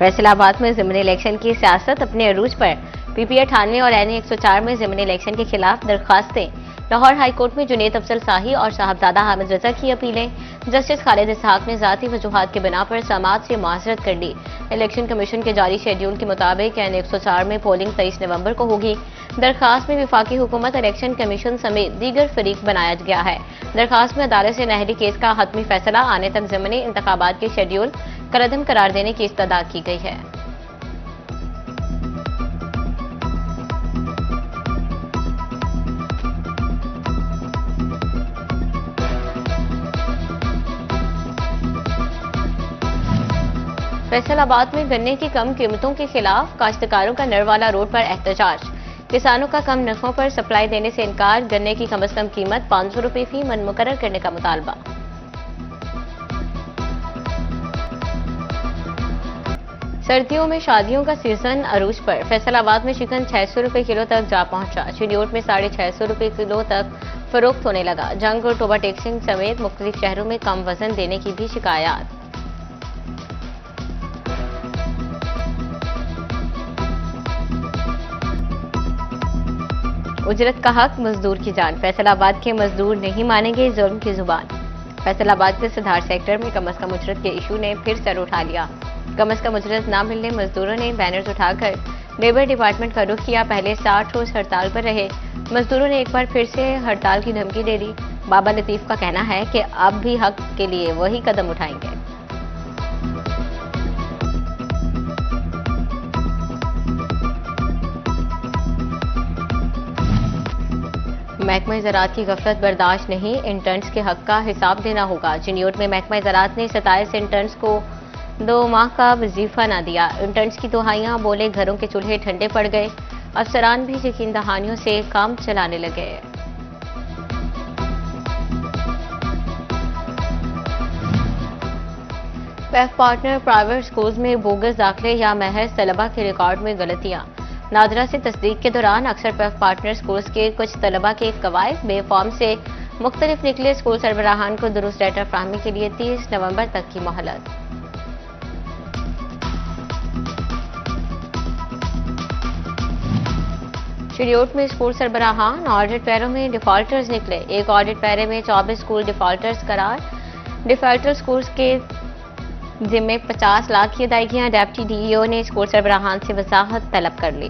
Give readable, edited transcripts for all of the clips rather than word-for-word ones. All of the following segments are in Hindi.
फैसलाबाद में ज़िमनी इलेक्शन की सियासत अपने अरूज पर। पीपी 98 और एनए 104 में ज़िमनी इलेक्शन के खिलाफ दरखास्तें। लाहौर हाई कोर्ट में जुनेद अफजल शाही और साहबजादा हामिद रजा की अपीलें। जस्टिस खालिद इसहाक ने ज़ाती वजूहात के बिना पर समाअत से माजरत कर ली। इलेक्शन कमीशन के जारी शेड्यूल के मुताबिक एनए 104 में पोलिंग 23 नवंबर को होगी। दरखास्त में वफाकी हुकूमत, इलेक्शन कमीशन समेत दीगर फरीक बनाया गया है। दरखास्त में अदालत से नहरी केस का हतमी फैसला आने तक ज़िमनी इंतखाबात के शेड्यूल कलअदम करार देने की इस्तदा की गई है। फैसलाबाद में गन्ने की कम कीमतों के खिलाफ काश्तकारों का नरवाला रोड पर एहतजाज। किसानों का कम नरखों पर सप्लाई देने से इनकार, गन्ने की कम से कम कीमत 500 रुपये फी मन मुकर्रर करने का मुतालबा। सर्दियों में शादियों का सीजन अरूज पर। फैसलाबाद में चिकन 600 रुपये किलो तक जा पहुंचा। चिन्योट में 650 रुपये किलो तक फरोख्त होने लगा। जंग और टोबा टेक्सिंग समेत मुख्तलिफ शहरों में कम वजन देने की भी शिकायत। उजरत का हक, मजदूर की जान। फैसलाबाद के मजदूर नहीं मानेंगे जुल्म की जुबान। फैसलाबाद के सिद्धार सेक्टर में कम से कम उजरत के इशू ने फिर सर उठा लिया। कम से कम उजरत न मिलने मजदूरों ने बैनर्स उठाकर लेबर डिपार्टमेंट का रुख किया। पहले 60 रोज हड़ताल पर रहे मजदूरों ने एक बार फिर से हड़ताल की धमकी दे दी। बाबा लतीफ का कहना है कि अब भी हक के लिए वही कदम उठाएंगे। महकमा ज़राअत की गफलत बर्दाश्त नहीं, इंटर्न्स के हक का हिसाब देना होगा। चिन्योट में महकमा ज़राअत ने 27 इंटर्न्स को 2 माह का वजीफा न दिया। इंटर्न्स की दुहाइयां, बोले घरों के चूल्हे ठंडे पड़ गए। अफसरान भी यकीन दहानियों से काम चलाने लगे। पैफ पार्टनर प्राइवेट स्कूल्स में बोगस दाखिले या महज तलबा के रिकॉर्ड में गलतियां। नादरा से तस्दीक के दौरान अक्सर पैफ पार्टनर स्कूल्स के कुछ तलबा के कवायद बेफॉर्म से मुख्तलिफ निकले। स्कूल सरबराहान को दुरुस्त डेटा फराहमी के लिए 30 नवंबर तक की मोहलत। चिन्योट में स्कूल सरबराहान ऑडिट पैरों में डिफॉल्टर्स निकले। एक ऑडिट पैरे में 24 स्कूल डिफॉल्टर्स करार। डिफॉल्टर स्कूल्स के जिम्मे 50 लाख की अदायगियां। डेप्टी डीईओ ने स्कूल सरबराहान से वजाहत तलब कर ली।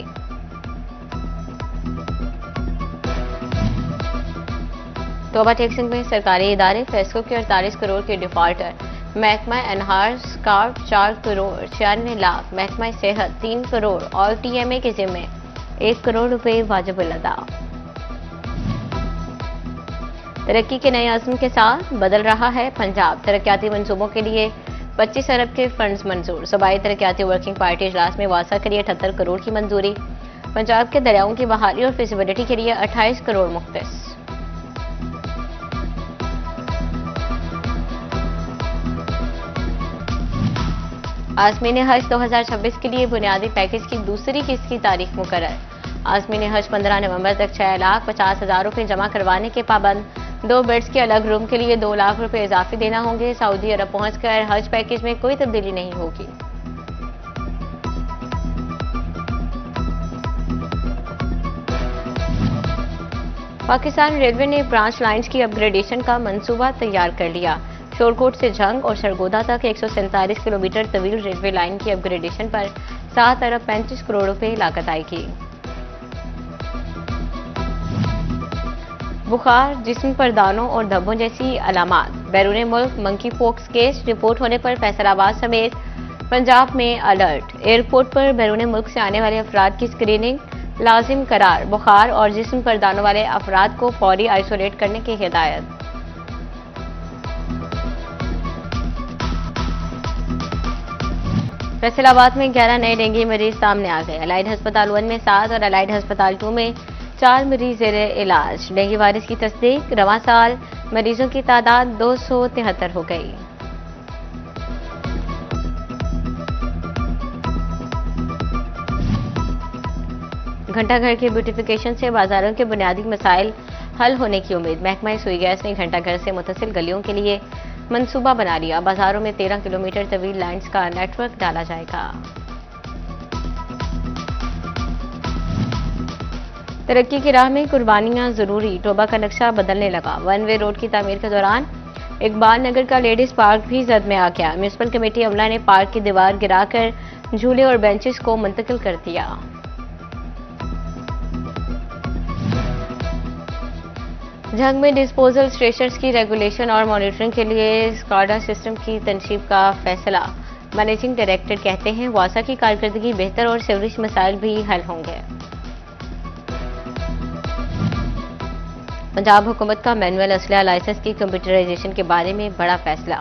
तोबा टेक्सिंग में सरकारी इदारे फेस्को के 48 करोड़ के डिफॉल्टर। महकमा एनहार स्कार्फ 4 करोड़ 96 लाख। महकमा सेहत 3 करोड़ और टीएमए के जिम्मे 1 करोड़ रुपए वाजिबुल अदा। तरक्की के नए अज़्म के साथ बदल रहा है पंजाब। तरक्याती मंसूबों के लिए 25 अरब के फंड्स मंजूर। सूबाई तरक्याती वर्किंग पार्टी इजलास में वासा के लिए 78 करोड़ की मंजूरी। पंजाब के दरियाओं की बहाली और फिजिबिलिटी के लिए 28 करोड़ मुख्तस। आज़मीन हज 2026 के लिए बुनियादी पैकेज की दूसरी किस्त की तारीख मुकर्रर। आज़मीन हज 15 नवंबर तक 6,50,000 रुपये जमा करवाने के पाबंद। 2 बेड्स के अलग रूम के लिए 2 लाख रुपए इजाफी देना होंगे। सऊदी अरब पहुंचकर हज पैकेज में कोई तब्दीली नहीं होगी। पाकिस्तान रेलवे ने ब्रांच लाइंस की अपग्रेडेशन का मंसूबा तैयार कर लिया। शोरकोट से झंग और सरगोदा तक 147 किलोमीटर तवील रेलवे लाइन की अपग्रेडेशन पर 7 अरब 35 करोड़ रुपए लागत आएगी। बुखार, जिस्म पर दानों और धब्बों जैसी अलामात। बैरून मुल्क मंकी पॉक्स केस रिपोर्ट होने पर फैसलाबाद समेत पंजाब में अलर्ट। एयरपोर्ट पर बैरून मुल्क से आने वाले अफराद की स्क्रीनिंग लाजिम करार। बुखार और जिस्म पर दानों वाले अफराद को फौरी आइसोलेट करने की हिदायत। फैसलाबाद में 11 नए डेंगू मरीज सामने आ गए। अलाइड अस्पताल 1 में 7 और अलाइड अस्पताल 2 में 4 मरीज ज़ेरे इलाज। डेंगू वायरस की तस्दीक। रवां साल मरीजों की तादाद 273 हो गई। घंटाघर के ब्यूटिफिकेशन से बाजारों के बुनियादी मसाइल हल होने की उम्मीद। महकमा सुई गैस ने घंटाघर से मुतसिल गलियों के लिए मंसूबा बना लिया। बाजारों में 13 किलोमीटर तवील लाइन्स का नेटवर्क डाला जाएगा। तरक्की की राह में कुर्बानियां जरूरी, टोबा का नक्शा बदलने लगा। वन वे रोड की तामीर के दौरान इकबाल नगर का लेडीज पार्क भी जद में आ गया। म्यूनिसिपल कमेटी अमला ने पार्क की दीवार गिराकर झूले और बेंचेस को मुंतकिल कर दिया। झंग में डिस्पोजल स्टेशंस की रेगुलेशन और मॉनिटरिंग के लिए स्काडा सिस्टम की तनसीब का फैसला। मैनेजिंग डायरेक्टर कहते हैं वासा की कारकर्दगी बेहतर और सीवरेज मसाइल भी हल होंगे। पंजाब हुकूमत का मैनुअल असलहा लाइसेंस की कंप्यूटराइजेशन के बारे में बड़ा फैसला।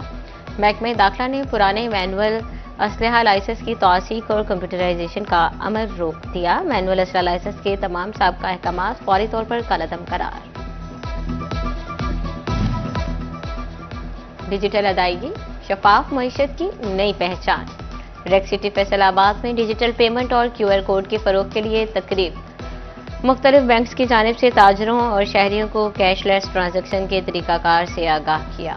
महकमे दाखिला ने पुराने मैनुअल असलहा लाइसेंस की तौसीक और कंप्यूटराइजेशन का अमल रोक दिया। मैनुअल असलहा लाइसेंस के तमाम साबका अहकामात फौरी तौर पर कलअदम करार। डिजिटल अदायगी, शफाफ मईशत की नई पहचान। रेक सिटी फैसलाबाद में डिजिटल पेमेंट और QR कोड के फरोग के लिए तकरीब। मुख्तलिफ बैंक्स की जानिब से ताजरों और शहरियों को कैशलेस ट्रांजैक्शन के तरीकाकार से आगाह किया।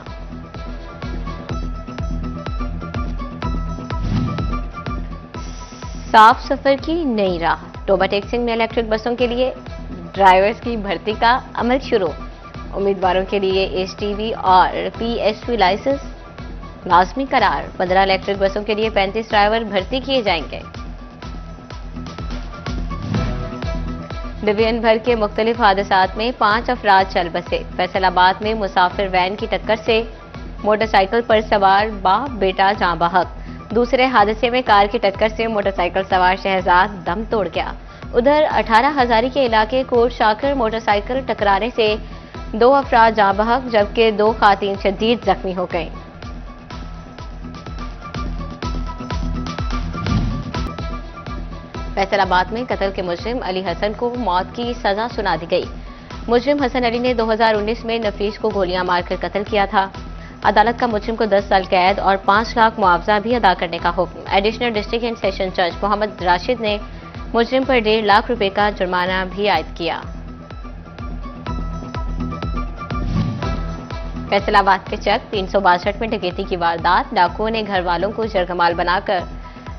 साफ सफर की नई राह, टोबा टैक्सिंग में इलेक्ट्रिक बसों के लिए ड्राइवर्स की भर्ती का अमल शुरू। उम्मीदवारों के लिए STV और PSV लाइसेंस लाजमी करार। 15 इलेक्ट्रिक बसों के लिए 35 ड्राइवर भर्ती किए जाएंगे। डिवीजन भर के मुख्तलिफ हादसात में 5 अफराद चल बसे। फैसलाबाद में मुसाफिर वैन की टक्कर से मोटरसाइकिल पर सवार बाप बेटा जाँ बहक। दूसरे हादसे में कार की टक्कर से मोटरसाइकिल सवार शहजाद दम तोड़ गया। उधर 18 हजारी के इलाके कोट शाकर मोटरसाइकिल टकराने से 2 अफराद जाँ बहक जबकि 2 खातीन शदीद जख्मी हो गईं। फैसलाबाद में कत्ल के मुजरिम अली हसन को मौत की सजा सुना दी गई। मुजरिम हसन अली ने 2019 में नफीस को गोलियां मारकर कत्ल किया था। अदालत का मुजरिम को 10 साल कैद और 5 लाख मुआवजा भी अदा करने का हुक्म। एडिशनल डिस्ट्रिक्ट एंड सेशन जज मोहम्मद राशिद ने मुजरिम पर 1.5 लाख रुपए का जुर्माना भी आयद किया। फैसलाबाद के चक 362 में डकैती की वारदात। डाकुओं ने घर वालों को जरगमाल बनाकर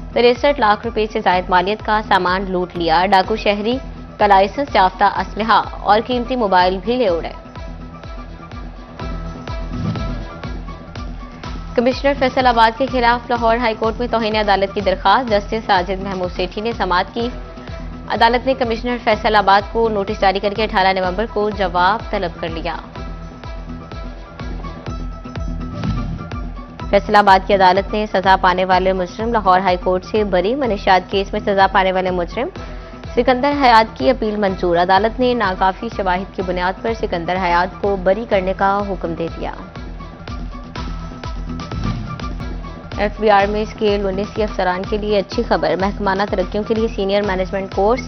63 लाख रुपए से जायद मालियत का सामान लूट लिया। डाकू शहरी का लाइसेंस याफ्ता असलहा और कीमती मोबाइल भी ले उड़े। कमिश्नर फैसलाबाद के खिलाफ लाहौर हाईकोर्ट में तौहीन अदालत की दरखास्त। जस्टिस साजिद महमूद सेठी ने समाअत की। अदालत ने कमिश्नर फैसलाबाद को नोटिस जारी करके 18 नवंबर को जवाब तलब कर लिया। फैसलाबाद की अदालत ने सजा पाने वाले मुजरिम लाहौर हाईकोर्ट से बरी। मनीषाद केस में सजा पाने वाले मुजरिम सिकंदर हयात की अपील मंजूर। अदालत ने नाकाफी शवाहिद की बुनियाद पर सिकंदर हयात को बरी करने का हुक्म दे दिया। FBR में स्केल 19 अफसरान के लिए अच्छी खबर। महकमाना तरक्कियों के लिए सीनियर मैनेजमेंट कोर्स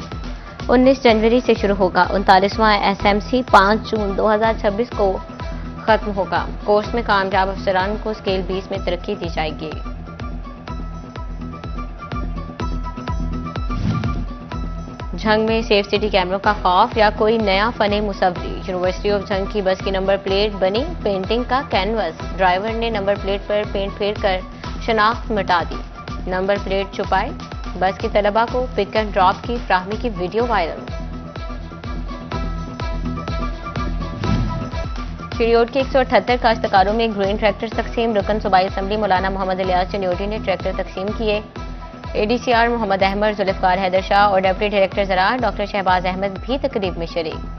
19 जनवरी से शुरू होगा। 39वां SMC 5 जून 2026 को खत्म होगा। कोर्स में कामयाब अफसरान को स्केल 20 में तरक्की दी जाएगी। झंग में सेफ सिटी कैमरों का खौफ या कोई नया फने मुसव्वरी। यूनिवर्सिटी ऑफ झंग की बस की नंबर प्लेट बनी पेंटिंग का कैनवस। ड्राइवर ने नंबर प्लेट पर पेंट फेर कर शनाख्त मिटा दी। नंबर प्लेट छुपाई। बस की तलबा को पिक एंड ड्रॉप की फ्राहमी की वीडियो वायरल। चिड़ियोट के 178 काश्तकारों में ग्रीन ट्रैक्टर तकसीम। रुकन सूबाई असम्बली मौलाना मोहम्मद इलियास चनियोटी ने ट्रैक्टर तकसीम किए। ADCR मोहम्मद अहमद, जुल्फकार हैदर शाह और डिप्टी डायरेक्टर ज़राअत डॉक्टर शहबाज अहमद भी तकरीब में शरीक।